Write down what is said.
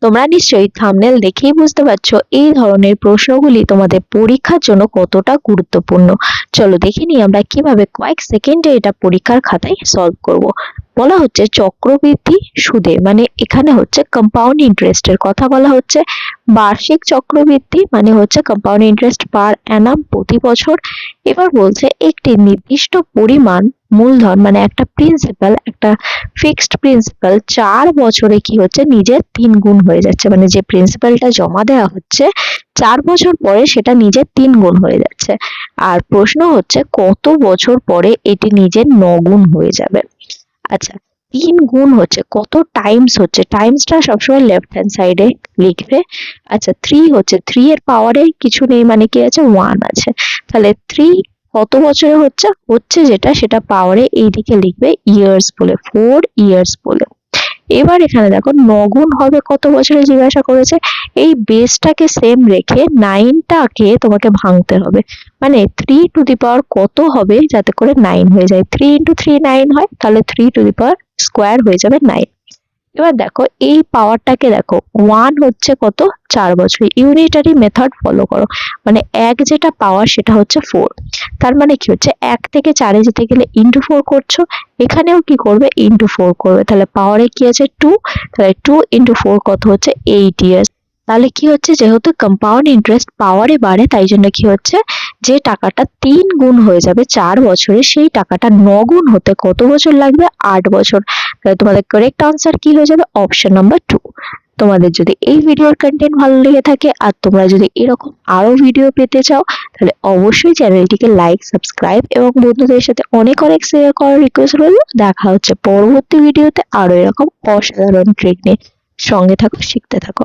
তোমরা নিশ্চয়ই থাম্বনেল দেখেই বুঝতে পারছো এই ধরনের প্রশ্নগুলি তোমাদের পরীক্ষার জন্য কতটা গুরুত্বপূর্ণ। চলো দেখে নিই আমরা কিভাবে কয়েক সেকেন্ডে এটা পরীক্ষার খাতায় সলভ করব। বলা হচ্ছে চক্রবৃদ্ধি সুদে, মানে এখানে হচ্ছে কম্পাউন্ড ইন্টারেস্টের কথা বলা হচ্ছে। বার্ষিক চক্রবৃদ্ধি মানে হচ্ছে কম্পাউন্ড ইন্টারেস্ট পার অ্যানাম, প্রতি বছর। এবার বলছে একটি নির্দিষ্ট পরিমাণ মূলধন মানে একটা প্রিন্সিপাল, একটা ফিক্সড প্রিন্সিপাল 4 বছরে কি হচ্ছে নিজের 3 গুণ হয়ে যাচ্ছে, মানে যে প্রিন্সিপালটা জমা দেওয়া হচ্ছে 4 বছর পরে সেটা নিজের 3 গুণ হয়ে যাচ্ছে। আর প্রশ্ন হচ্ছে কত বছর পরে এটি নিজের 9 গুণ হয়ে যাবে। আচ্ছা, 3 গুণ হচ্ছে কত টাইমস হচ্ছে, টাইমসটা সবসময় লেফট হ্যান্ড সাইডে লিখবে। আচ্ছা 3 হচ্ছে 3 এর পাওয়ারে কিছু নেই মানে কি আছে 1 আছে, তাহলে 3 কত বছরে হচ্ছে হচ্ছে যেটা সেটা পাওয়ারে এইদিকে লিখবে ইয়ার্স বলে, 4 ইয়ার্স বলে। এবার এখানে দেখো 9 গুণ হবে কত বছরে জিজ্ঞাসা করেছে, এই বেসটাকে সেম রেখে 9টাকে তোমাকে ভাঙতে হবে, মানে 3 টু দি পাওয়ার কত হবে যাতে করে 9 হয়ে যায়, 3 ইন্টু 3 9 হয়, তাহলে 3 টু দি পাওয়ার স্কোয়ার হয়ে যাবে 9। এবার দেখো এই পাওয়ারটাকে দেখো 1 হচ্ছে কত 4 বছর, ইউনিটারি মেথড ফলো করো, মানে 1 যেটা পাওয়ার সেটা হচ্ছে 4, তার মানে কি হচ্ছে 1 থেকে 4 যেতে গেলে ইন্টু 4 করছো, এখানেও কি করবে ইন্টু 4 করবে, তাহলে পাওয়ারে কি আছে 2, তাহলে 2 ইন্টু 4 কত হচ্ছে 8 ইয়ার্স। তাহলে কি হচ্ছে যেহেতু কম্পাউন্ড ইন্টারেস্ট পাওয়ারে বাড়ে তাই জন্য কি হচ্ছে যে টাকাটা 3 গুণ হয়ে যাবে 4 বছরে সেই টাকাটা 9 গুণ হতে কত বছর লাগবে 8 বছর। তাহলে তোমাদের কারেক্ট আনসার কি হয়ে যাবে অপশন নাম্বার 2। তোমাদের যদি এই ভিডিওর কন্টেন্ট ভালো লেগে থাকে আর তোমরা যদি এরকম আরো ভিডিও পেতে চাও তাহলে অবশ্যই চ্যানেলটিকে লাইক, সাবস্ক্রাইব এবং বন্ধুদের সাথে অনেক অনেক শেয়ার করার রিকোয়েস্ট রইল। দেখা হচ্ছে পরবর্তী ভিডিওতে আরো এরকম অসাধারণ ট্রিক নিয়ে। সঙ্গে থাকো, শিখতে থাকো।